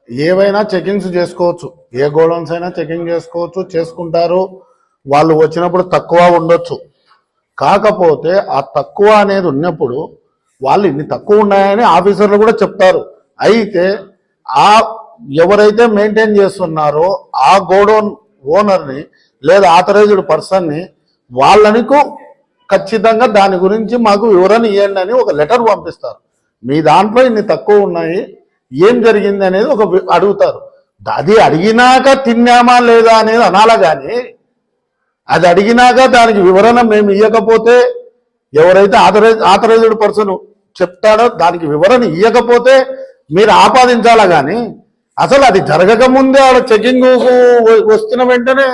ఏవైనా చెకింగ్స్ చేసుకోవచ్చు, ఏ గోడౌన్స్ అయినా చెకింగ్ చేసుకోవచ్చు, చేసుకుంటారు. వాళ్ళు వచ్చినప్పుడు తక్కువ ఉండొచ్చు. కాకపోతే ఆ తక్కువ అనేది ఉన్నప్పుడు వాళ్ళు ఇన్ని తక్కువ ఉన్నాయని ఆఫీసర్లు కూడా చెప్తారు. అయితే ఆ ఎవరైతే మెయింటైన్ చేస్తున్నారో ఆ గోడౌన్ ఓనర్ని లేదా ఆథరైజ్డ్ పర్సన్ని వాళ్ళనికు ఖచ్చితంగా దాని గురించి మాకు వివరణ ఇవ్వండి అని ఒక లెటర్ పంపిస్తారు. మీ దాంట్లో ఇన్ని తక్కువ ఉన్నాయి, ఏం జరిగింది అనేది ఒక అడుగుతారు. అది అడిగినాక తిన్నామా లేదా అనేది అనాలా కానీ అది అడిగినాక దానికి వివరణ మేము ఇవ్వకపోతే ఎవరైతే ఆథరైజ్డ్ పర్సన్ చెప్తాడో దానికి వివరణ ఇవ్వకపోతే మీరు ఆపాదించాలా కానీ అసలు అది జరగక ముందే ఆడ చెకింగ్ వస్తున్న వెంటనే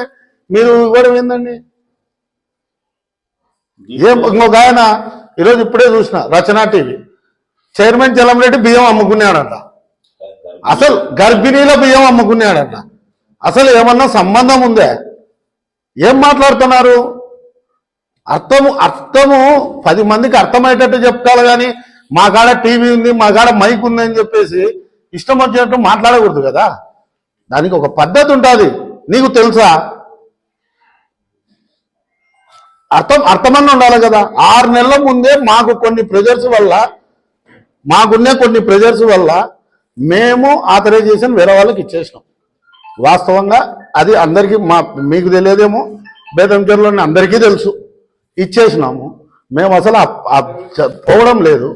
మీరు ఇవ్వడం ఏందండి? ఇంకొక ఆయన ఈరోజు ఇప్పుడే చూసిన రచనా టీవీ చైర్మన్ చలంరెడ్డి బియ్యం అమ్ముకున్నాడంట. అసలు గర్భిణీల బియ్యం అమ్ముకున్నాడంట. అసలు ఏమన్నా సంబంధం ఉందే? ఏం మాట్లాడుతున్నారు? అర్థము 10 మందికి అర్థమయ్యేటట్టు చెప్తారు కానీ మా కాడ టీవీ ఉంది, మా కాడ మైక్ ఉంది అని చెప్పేసి ఇష్టం వచ్చినట్టు మాట్లాడకూడదు కదా. దానికి ఒక పద్ధతి ఉంటుంది. నీకు తెలుసా? అర్థమన్న ఉండాలి కదా. 6 నెలల ముందే మాకున్న కొన్ని ప్రెజర్స్ వల్ల మేము ఆథరైజేషన్ వేరే వాళ్ళకి ఇచ్చేసినాం. వాస్తవంగా అది అందరికీ మీకు తెలియదేమో, బేతంచెరులోని అందరికీ తెలుసు. ఇచ్చేసినాము. మేము అసలు పోవడం లేదు,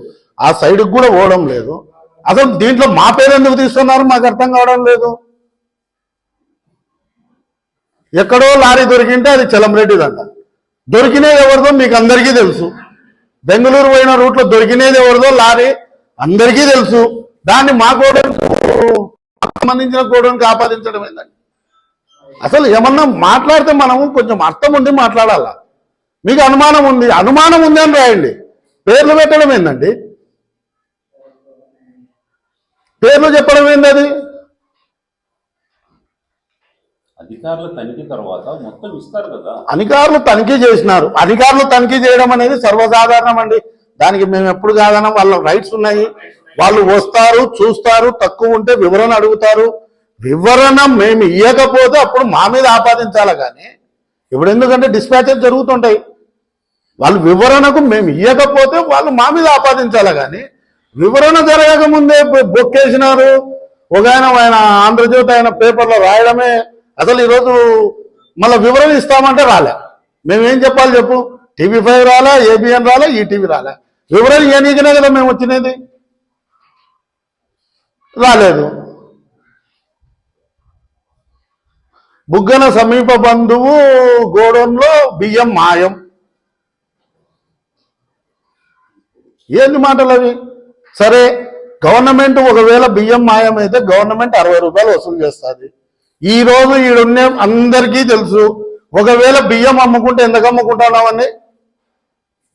ఆ సైడ్కి కూడా పోవడం లేదు. అసలు దీంట్లో మా పేరు ఎందుకు తీసుకున్నారు మాకు అర్థం కావడం లేదు. ఎక్కడో లారీ దొరికింటే అది చలంరెడ్డిదంట. దొరికినేది ఎవరిదో మీకు అందరికీ తెలుసు. బెంగళూరు పోయిన రూట్లో దొరికినేది ఎవరిదో లారీ అందరికీ తెలుసు. దాన్ని మా గోడౌన్ సంబంధించిన గోడౌన్కి ఆపాదించడం ఏంటండి? అసలు ఏమన్నా మాట్లాడితే మనము కొంచెం అర్థం ఉండి మాట్లాడాలా. మీకు అనుమానం ఉంది అని రాయండి. పేర్లు పెట్టడం ఏందండి? పేర్లు చెప్పడం ఏంది? అది అధికారులు తనిఖీ తర్వాత మొత్తం ఇస్తారు కదా. అధికారులు తనిఖీ చేసినారు. అధికారులు తనిఖీ చేయడం అనేది సర్వసాధారణం అండి. దానికి మేము ఎప్పుడు కాదన్నా వాళ్ళ రైట్స్ ఉన్నాయి. వాళ్ళు వస్తారు, చూస్తారు, తక్కువ ఉంటే వివరణ అడుగుతారు. వివరణ మేము ఇవ్వకపోతే అప్పుడు మా మీద ఆపాదించాలి కానీ ఇప్పుడు ఎందుకంటే డిస్పాచెస్ జరుగుతుంటాయి. వాళ్ళు వివరణకు మేము ఇవ్వకపోతే వాళ్ళు మా మీద ఆపాదించాలి కానీ వివరణ జరగక ముందే బొక్కేసినారు. ఒక ఆయన ఆంధ్రజ్యోతి ఆయన పేపర్లో రాయడమే. అసలు ఈరోజు మళ్ళీ వివరణ ఇస్తామంటే రాలే. మేమేం చెప్పాలి చెప్పు? TV5 రాలే, ABN రాలే, ఈటీవీ రాలే. వివరణ ఇవ్వనీకనే కదా మేము వచ్చినది. రాలేదు. బుగ్గన సమీప బంధువు గోడౌన్లో బియ్యం మాయం. ఏంది మాటలు అవి? సరే, గవర్నమెంట్ ఒకవేళ బియ్యం మాయం అయితే గవర్నమెంట్ 60 రూపాయలు వసూలు చేస్తుంది. ఈ రోజు ఈడున్నే అందరికీ తెలుసు. ఒకవేళ బియ్యం అమ్ముకుంటే ఎంతకు అమ్ముకుంటున్నామండి?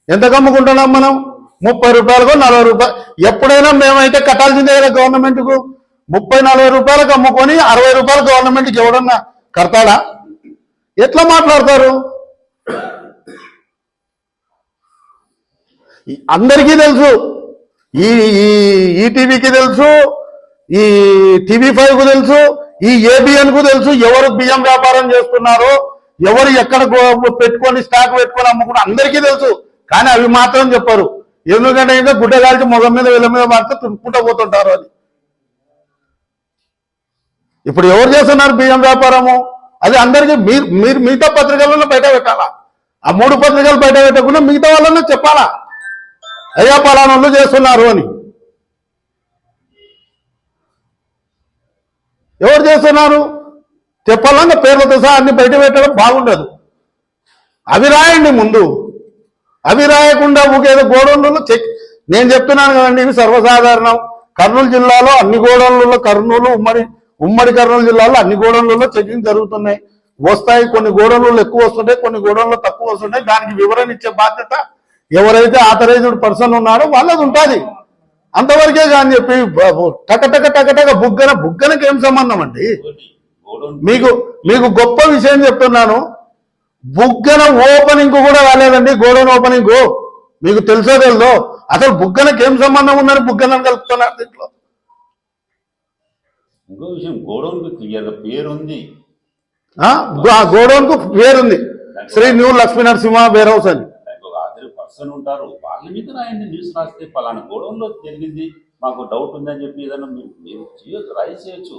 ఎంతకు అమ్ముకుంటున్నాం మనం? 30 రూపాయలకు 40 రూపాయలు. ఎప్పుడైనా మేమైతే కట్టాల్సిందే కదా గవర్నమెంట్కు. 30-40 రూపాయలకు అమ్ముకొని 60 రూపాయలు గవర్నమెంట్కి ఎవడన్నా కడతాడా? ఎట్లా మాట్లాడతారు? అందరికీ తెలుసు. ఈ టీవీకి తెలుసు, ఈ TV5కు తెలుసు, ఈ ABNకు తెలుసు ఎవరు బియ్యం వ్యాపారం చేస్తున్నారో, ఎవరు ఎక్కడ పెట్టుకొని స్టాక్ పెట్టుకొని అమ్ముకున్నా అందరికీ తెలుసు. కానీ అవి మాత్రం చెప్పరు. ఎందుకంటే ఇంకా గుడ్డగాలికి మొగం మీద వీళ్ళ మీద మాత్రం తుడుపుకుంటూ పోతుంటారు. అది ఇప్పుడు ఎవరు చేస్తున్నారు బియ్యం వ్యాపారము? అది అందరికీ మీరు మిగతా పత్రికలను బయట పెట్టాలా. ఆ 3 పత్రికలు బయట పెట్టకుండా మిగతా వాళ్ళన్నా చెప్పాలా, అయ్యా పలానా చేస్తున్నారు అని. ఎవరు చేస్తున్నారు చెప్పాలన్నా పేర్లతో సహా అన్ని బయట పెట్టడం బాగుండదు. అవి రాయండి ముందు. అవి రాయకుండా ఊకేదో గోడౌన్లలో నేను చెప్తున్నాను కదండి, ఇవి సర్వసాధారణం. కర్నూలు జిల్లాలో అన్ని గోడౌన్లలో, ఉమ్మడి కర్నూలు జిల్లాలో అన్ని గోడౌన్లలో చెకింగ్ జరుగుతున్నాయి. వస్తాయి. కొన్ని గోడౌన్లలో ఎక్కువ వస్తుంటాయి, కొన్ని గోడౌన్లలో తక్కువ వస్తుంటాయి. దానికి వివరణ ఇచ్చే బాధ్యత ఎవరైతే ఆథరైజ్డ్ పర్సన్ ఉన్నారో వాళ్ళది ఉంటుంది. అంతవరకే కానీ చెప్పి టకటక బుగ్గనకి ఏం సంబంధం అండి? మీకు గొప్ప విషయం చెప్తున్నాను. బుగ్గన ఓపెనింగ్ కూడా రాలేదండి. గోడౌన్ ఓపెనింగ్ మీకు తెలుసో తెలుదో? అసలు బుగ్గనకి ఏం సంబంధం ఉందని బుగ్గనని కలుపుతున్నారు దీంట్లో. ఇంకో విషయం, గోడౌన్కి క్లియర్గా పేరుంది. గోడౌన్ కు పేరుంది, Shri new Lakshmi Narasimha warehouse అని. దానికి ఒక ఆథర్ పర్సన్ ఉంటారు, వాళ్ళ మీద రాయండి. న్యూస్ రాస్తే పలానా గోడౌన్లో జరిగింది, మాకు డౌట్ ఉందని చెప్పి ఏదైనా మీరు చేయొచ్చు, రైజ్ చేయొచ్చు.